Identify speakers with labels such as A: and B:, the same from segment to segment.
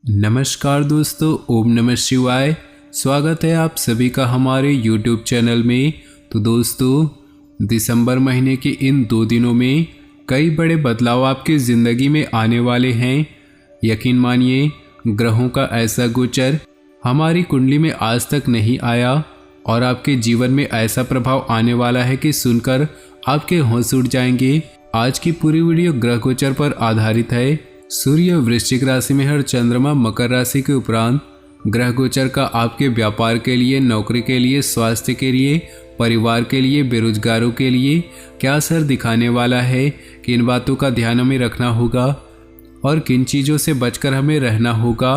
A: नमस्कार दोस्तों, ओम नमः शिवाय। स्वागत है आप सभी का हमारे YouTube चैनल में। तो दोस्तों, दिसंबर महीने के इन 2 दिनों में कई बड़े बदलाव आपकी ज़िंदगी में आने वाले हैं। यकीन मानिए, ग्रहों का ऐसा गोचर हमारी कुंडली में आज तक नहीं आया और आपके जीवन में ऐसा प्रभाव आने वाला है कि सुनकर आपके होश उड़ जाएंगे। आज की पूरी वीडियो ग्रह गोचर पर आधारित है। सूर्य वृश्चिक राशि में और चंद्रमा मकर राशि के उपरांत ग्रह गोचर का आपके व्यापार के लिए, नौकरी के लिए, स्वास्थ्य के लिए, परिवार के लिए, बेरोजगारों के लिए क्या असर दिखाने वाला है, किन बातों का ध्यान हमें रखना होगा और किन चीज़ों से बचकर हमें रहना होगा।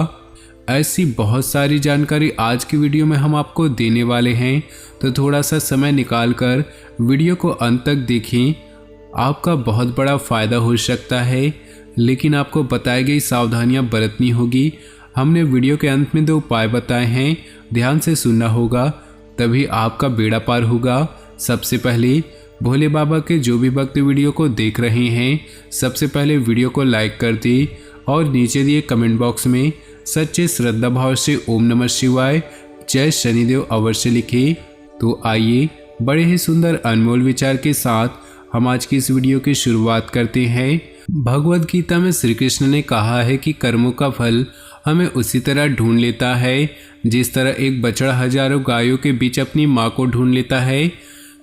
A: ऐसी बहुत सारी जानकारी आज की वीडियो में हम आपको देने वाले हैं, तो थोड़ा सा समय निकाल कर वीडियो को अंत तक देखें। आपका बहुत बड़ा फ़ायदा हो सकता है, लेकिन आपको बताई गई सावधानियां बरतनी होगी। हमने वीडियो के अंत में 2 उपाय बताए हैं, ध्यान से सुनना होगा, तभी आपका बेड़ा पार होगा। सबसे पहले भोले बाबा के जो भी भक्त वीडियो को देख रहे हैं, सबसे पहले वीडियो को लाइक कर दें और नीचे दिए कमेंट बॉक्स में सच्चे श्रद्धा भाव से ओम नमः शिवाय, जय शनिदेव अवश्य लिखें। तो आइए बड़े ही सुंदर अनमोल विचार के साथ हम आज की इस वीडियो की शुरुआत करते हैं। भगवद गीता में श्री कृष्ण ने कहा है कि कर्मों का फल हमें उसी तरह ढूंढ लेता है जिस तरह एक बछड़ा हजारों गायों के बीच अपनी माँ को ढूंढ लेता है।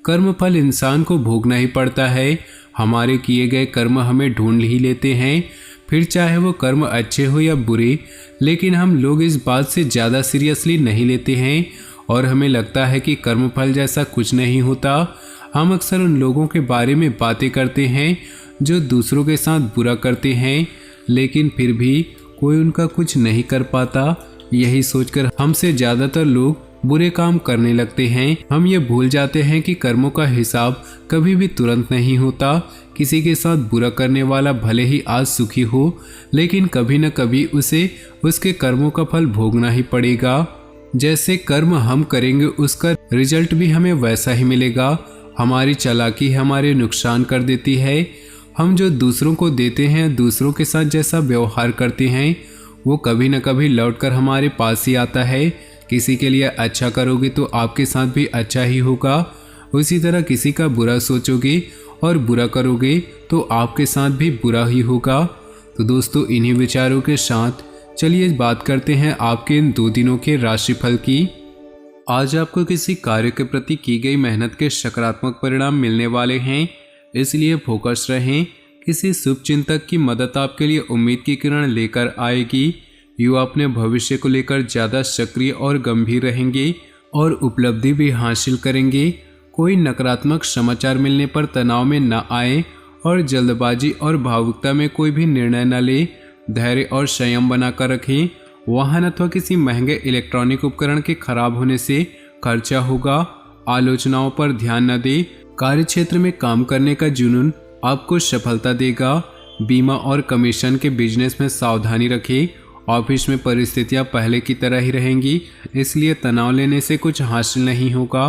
A: कर्म फल इंसान को भोगना ही पड़ता है। हमारे किए गए कर्म हमें ढूंढ ही लेते हैं, फिर चाहे वो कर्म अच्छे हो या बुरे। लेकिन हम लोग इस बात से ज़्यादा सीरियसली नहीं लेते हैं और हमें लगता है कि कर्म फल जैसा कुछ नहीं होता। हम अक्सर उन लोगों के बारे में बातें करते हैं जो दूसरों के साथ बुरा करते हैं, लेकिन फिर भी कोई उनका कुछ नहीं कर पाता। यही सोचकर हमसे ज़्यादातर लोग बुरे काम करने लगते हैं। हम ये भूल जाते हैं कि कर्मों का हिसाब कभी भी तुरंत नहीं होता। किसी के साथ बुरा करने वाला भले ही आज सुखी हो, लेकिन कभी न कभी उसे उसके कर्मों का फल भोगना ही पड़ेगा। जैसे कर्म हम करेंगे, उसका रिजल्ट भी हमें वैसा ही मिलेगा। हमारी चालाकी हमारे नुकसान कर देती है। हम जो दूसरों को देते हैं, दूसरों के साथ जैसा व्यवहार करते हैं, वो कभी न कभी लौटकर हमारे पास ही आता है। किसी के लिए अच्छा करोगे तो आपके साथ भी अच्छा ही होगा। उसी तरह किसी का बुरा सोचोगे और बुरा करोगे तो आपके साथ भी बुरा ही होगा। तो दोस्तों, इन्हीं विचारों के साथ चलिए बात करते हैं आपके इन 2 दिनों के राशिफल की। आज आपको किसी कार्य के प्रति की गई मेहनत के सकारात्मक परिणाम मिलने वाले हैं, इसलिए फोकस रहें। किसी शुभ चिंतक की मदद आपके लिए उम्मीद की किरण लेकर आएगी। युवा अपने भविष्य को लेकर ज़्यादा सक्रिय और गंभीर रहेंगे और उपलब्धि भी हासिल करेंगे। कोई नकारात्मक समाचार मिलने पर तनाव में न आए और जल्दबाजी और भावुकता में कोई भी निर्णय न ले। धैर्य और संयम बनाकर रखें। वाहन अथवा किसी महंगे इलेक्ट्रॉनिक उपकरण के खराब होने से खर्चा होगा। आलोचनाओं पर ध्यान न दें। कार्य क्षेत्र में काम करने का जुनून आपको सफलता देगा। बीमा और कमीशन के बिजनेस में सावधानी रखें। ऑफिस में परिस्थितियां पहले की तरह ही रहेंगी, इसलिए तनाव लेने से कुछ हासिल नहीं होगा।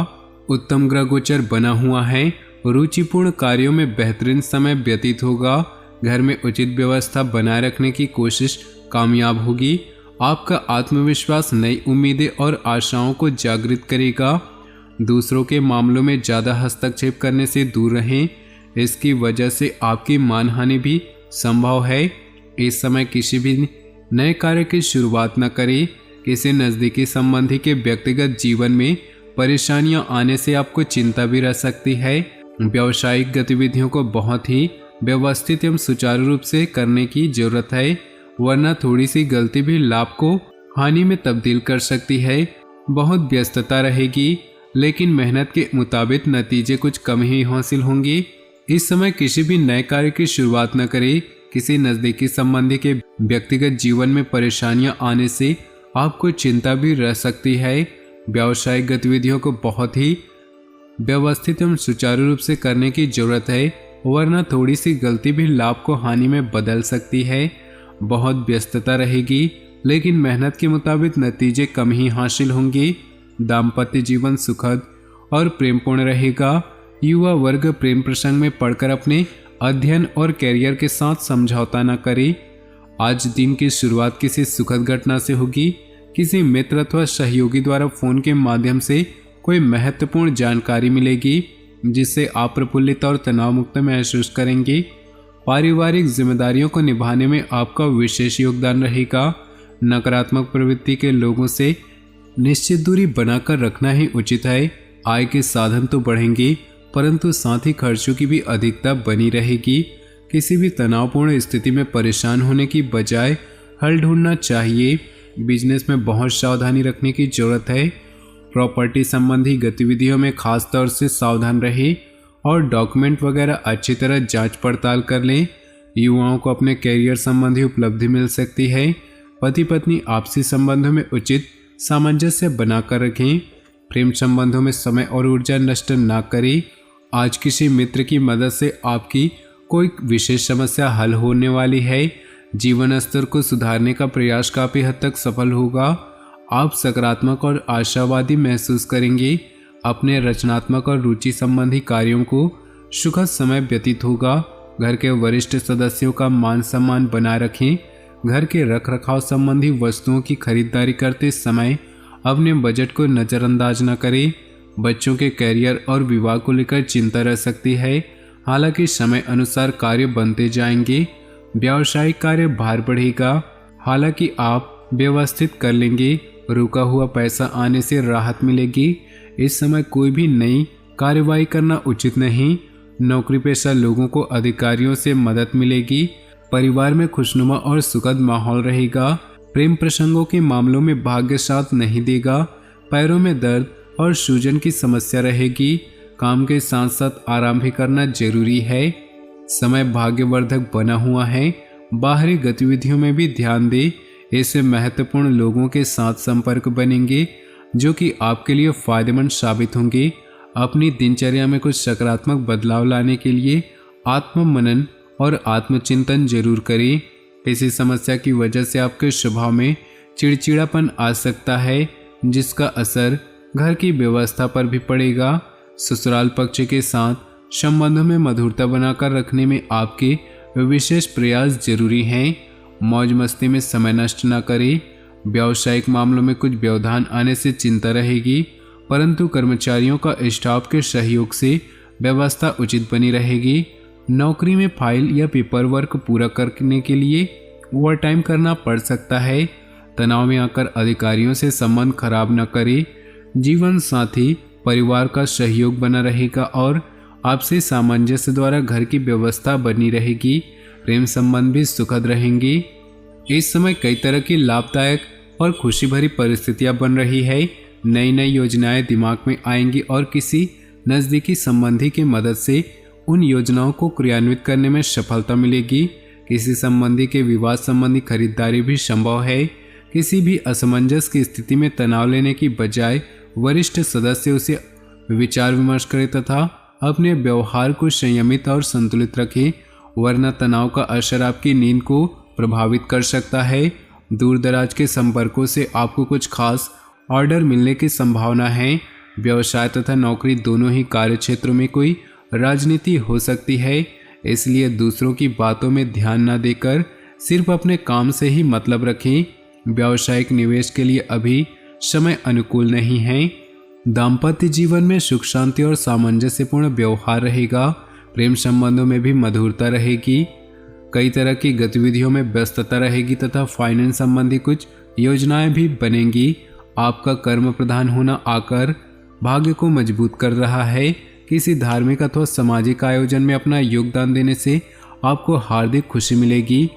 A: उत्तम ग्रह गोचर बना हुआ है। रुचिपूर्ण कार्यों में बेहतरीन समय व्यतीत होगा। घर में उचित व्यवस्था बनाए रखने की कोशिश कामयाब होगी। आपका आत्मविश्वास नई उम्मीदें और आशाओं को जागृत करेगा। दूसरों के मामलों में ज़्यादा हस्तक्षेप करने से दूर रहें, इसकी वजह से आपकी मानहानि भी संभव है। इस समय किसी भी नए कार्य की शुरुआत न करें। किसी नज़दीकी संबंधी के व्यक्तिगत जीवन में परेशानियां आने से आपको चिंता भी रह सकती है। व्यावसायिक गतिविधियों को बहुत ही व्यवस्थित एवं सुचारू रूप से करने की जरूरत है, वरना थोड़ी सी गलती भी लाभ को हानि में तब्दील कर सकती है। बहुत व्यस्तता रहेगी, लेकिन मेहनत के मुताबिक नतीजे कुछ कम ही हासिल होंगे। इस समय किसी भी नए कार्य की शुरुआत न करें। किसी नज़दीकी संबंधी के व्यक्तिगत जीवन में परेशानियां आने से आपको चिंता भी रह सकती है। व्यावसायिक गतिविधियों को बहुत ही व्यवस्थित एवं सुचारू रूप से करने की जरूरत है, वरना थोड़ी सी गलती भी लाभ को हानि में बदल सकती है। बहुत व्यस्तता रहेगी, लेकिन मेहनत के मुताबिक नतीजे कम ही हासिल होंगे। दाम्पत्य जीवन सुखद और प्रेमपूर्ण रहेगा। युवा वर्ग प्रेम प्रसंग में पढ़कर अपने अध्ययन और कैरियर के साथ समझौता न करे। आज दिन की शुरुआत किसी सुखद घटना से होगी। किसी मित्र अथवा सहयोगी द्वारा फोन के माध्यम से कोई महत्वपूर्ण जानकारी मिलेगी जिससे आप प्रफुल्लित और तनाव मुक्त महसूस करेंगे। पारिवारिक जिम्मेदारियों को निभाने में आपका विशेष योगदान रहेगा। नकारात्मक प्रवृत्ति के लोगों से निश्चित दूरी बनाकर रखना ही उचित है। आय के साधन तो बढ़ेंगे परंतु साथ ही खर्चों की भी अधिकता बनी रहेगी। किसी भी तनावपूर्ण स्थिति में परेशान होने की बजाय हल ढूंढना चाहिए। बिजनेस में बहुत सावधानी रखने की जरूरत है। प्रॉपर्टी संबंधी गतिविधियों में खास तौर से सावधान रहें और डॉक्यूमेंट वगैरह अच्छी तरह जांच पड़ताल कर लें। युवाओं को अपने कैरियर संबंधी उपलब्धि मिल सकती है। पति पत्नी आपसी संबंधों में उचित सामंजस्य बनाकर रखें। प्रेम संबंधों में समय और ऊर्जा नष्ट ना करें। आज किसी मित्र की मदद से आपकी कोई विशेष समस्या हल होने वाली है। जीवन स्तर को सुधारने का प्रयास काफ़ी हद तक सफल होगा। आप सकारात्मक और आशावादी महसूस करेंगे। अपने रचनात्मक और रुचि संबंधी कार्यों को सुखद समय व्यतीत होगा। घर के वरिष्ठ सदस्यों का मान सम्मान बनाए रखें। घर के रखरखाव संबंधी वस्तुओं की खरीदारी करते समय अपने बजट को नज़रअंदाज न करें। बच्चों के कैरियर और विवाह को लेकर चिंता रह सकती है, हालांकि समय अनुसार कार्य बनते जाएंगे। व्यावसायिक कार्य भार बढ़ेगा, हालांकि आप व्यवस्थित कर लेंगे। रुका हुआ पैसा आने से राहत मिलेगी। इस समय कोई भी नई कार्रवाई करना उचित नहीं। नौकरी पेशा लोगों को अधिकारियों से मदद मिलेगी। परिवार में खुशनुमा और सुखद माहौल रहेगा। प्रेम प्रसंगों के मामलों में भाग्य साथ नहीं देगा। पैरों में दर्द और सूजन की समस्या रहेगी। काम के साथ साथ आराम भी करना जरूरी है। समय भाग्यवर्धक बना हुआ है। बाहरी गतिविधियों में भी ध्यान दें। इससे महत्वपूर्ण लोगों के साथ संपर्क बनेंगे जो कि आपके लिए फायदेमंद साबित होंगे। अपनी दिनचर्या में कुछ सकारात्मक बदलाव लाने के लिए आत्म मनन और आत्मचिंतन जरूर करें। किसी समस्या की वजह से आपके स्वभाव में चिड़चिड़ापन आ सकता है जिसका असर घर की व्यवस्था पर भी पड़ेगा। ससुराल पक्ष के साथ संबंधों में मधुरता बनाकर रखने में आपके विशेष प्रयास जरूरी हैं। मौज मस्ती में समय नष्ट न करें। व्यावसायिक मामलों में कुछ व्यवधान आने से चिंता रहेगी, परंतु कर्मचारियों का स्टाफ के सहयोग से व्यवस्था उचित बनी रहेगी। नौकरी में फाइल या पेपर वर्क पूरा करने के लिए ओवर टाइम करना पड़ सकता है। तनाव में आकर अधिकारियों से संबंध खराब न करें। जीवन साथी परिवार का सहयोग बना रहेगा और आपसी सामंजस्य द्वारा घर की व्यवस्था बनी रहेगी। प्रेम संबंध भी सुखद रहेंगी। इस समय कई तरह की लाभदायक और खुशी भरी परिस्थितियां बन रही है। नई नई योजनाएं दिमाग में आएंगी और किसी नज़दीकी संबंधी की मदद से उन योजनाओं को क्रियान्वित करने में सफलता मिलेगी। किसी संबंधी के विवाह संबंधी खरीदारी भी संभव है। किसी भी असमंजस की स्थिति में तनाव लेने की बजाय वरिष्ठ सदस्य से विचार विमर्श करें तथा अपने व्यवहार को संयमित और संतुलित रखें, वरना तनाव का असर आपकी नींद को प्रभावित कर सकता है। दूर दराज के संपर्कों से आपको कुछ खास ऑर्डर मिलने की संभावना है। व्यवसाय तथा नौकरी दोनों ही कार्य क्षेत्रों में कोई राजनीति हो सकती है, इसलिए दूसरों की बातों में ध्यान न देकर सिर्फ अपने काम से ही मतलब रखें। व्यावसायिक निवेश के लिए अभी समय अनुकूल नहीं है। दाम्पत्य जीवन में सुख शांति और सामंजस्यपूर्ण व्यवहार रहेगा। प्रेम संबंधों में भी मधुरता रहेगी। कई तरह की गतिविधियों में व्यस्तता रहेगी तथा फाइनेंस संबंधी कुछ योजनाएं भी बनेंगी। आपका कर्म प्रधान होना आकर भाग्य को मजबूत कर रहा है। किसी धार्मिक अथवा सामाजिक आयोजन में अपना योगदान देने से आपको हार्दिक खुशी मिलेगी।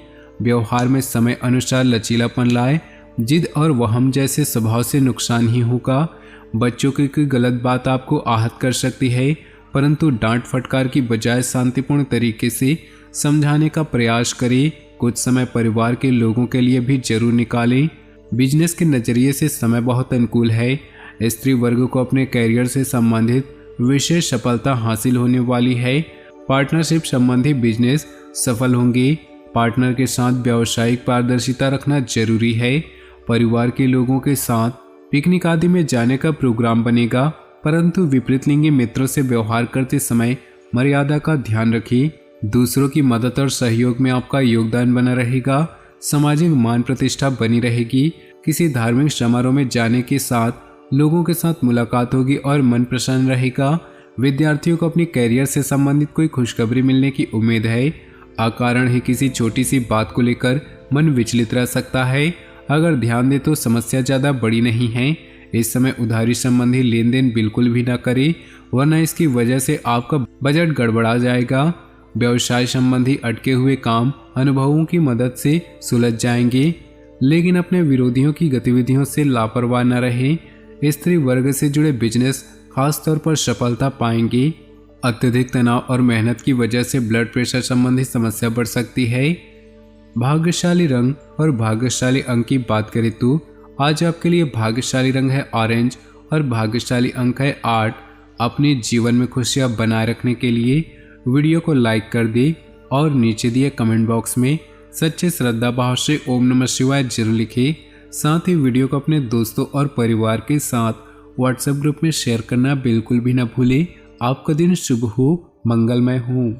A: व्यवहार में समय अनुसार लचीलापन लाए। जिद और वहम जैसे स्वभाव से नुकसान ही होगा। बच्चों की कोई गलत बात आपको आहत कर सकती है, परंतु डांट फटकार की बजाय शांतिपूर्ण तरीके से समझाने का प्रयास करें। कुछ समय परिवार के लोगों के लिए भी जरूर निकालें। बिजनेस के नज़रिए से समय बहुत अनुकूल है। स्त्री वर्ग को अपने कैरियर से संबंधित विशेष सफलता हासिल होने वाली है। पार्टनरशिप संबंधी बिजनेस सफल होंगे। पार्टनर के साथ व्यावसायिक पारदर्शिता रखना जरूरी है। परिवार के लोगों के साथ पिकनिक आदि में जाने का प्रोग्राम बनेगा, परंतु विपरीत लिंगी मित्रों से व्यवहार करते समय मर्यादा का ध्यान रखिए। दूसरों की मदद और सहयोग में आपका योगदान बना रहेगा। सामाजिक मान प्रतिष्ठा बनी रहेगी। किसी धार्मिक समारोह में जाने के साथ लोगों के साथ मुलाकात होगी और मन प्रसन्न रहेगा। विद्यार्थियों को अपनी कैरियर से संबंधित कोई खुशखबरी मिलने की उम्मीद है। अकारण ही किसी छोटी सी बात को लेकर मन विचलित रह सकता है। अगर ध्यान दे तो समस्या ज़्यादा बड़ी नहीं है। इस समय उधारी संबंधी लेन देन बिल्कुल भी ना करें, वरना इसकी वजह से आपका बजट गड़बड़ा जाएगा। व्यवसाय संबंधी अटके हुए काम अनुभवों की मदद से सुलझ जाएंगे, लेकिन अपने विरोधियों की गतिविधियों से लापरवाह न रहें। स्त्री वर्ग से जुड़े बिजनेस खास तौर पर सफलता पाएंगे। अत्यधिक तनाव और मेहनत की वजह से ब्लड प्रेशर संबंधी समस्या बढ़ सकती है। भाग्यशाली रंग और भाग्यशाली अंक की बात करें तो आज आपके लिए भाग्यशाली रंग है ऑरेंज और भाग्यशाली अंक है 8। अपने जीवन में खुशियां बनाए रखने के लिए वीडियो को लाइक कर दे और नीचे दिए कमेंट बॉक्स में सच्चे श्रद्धा भाव से ओम नमः शिवाय जरूर लिखें। साथ ही वीडियो को अपने दोस्तों और परिवार के साथ व्हाट्सएप ग्रुप में शेयर करना बिल्कुल भी न भूलें। आपका दिन शुभ हो, मंगलमय हो।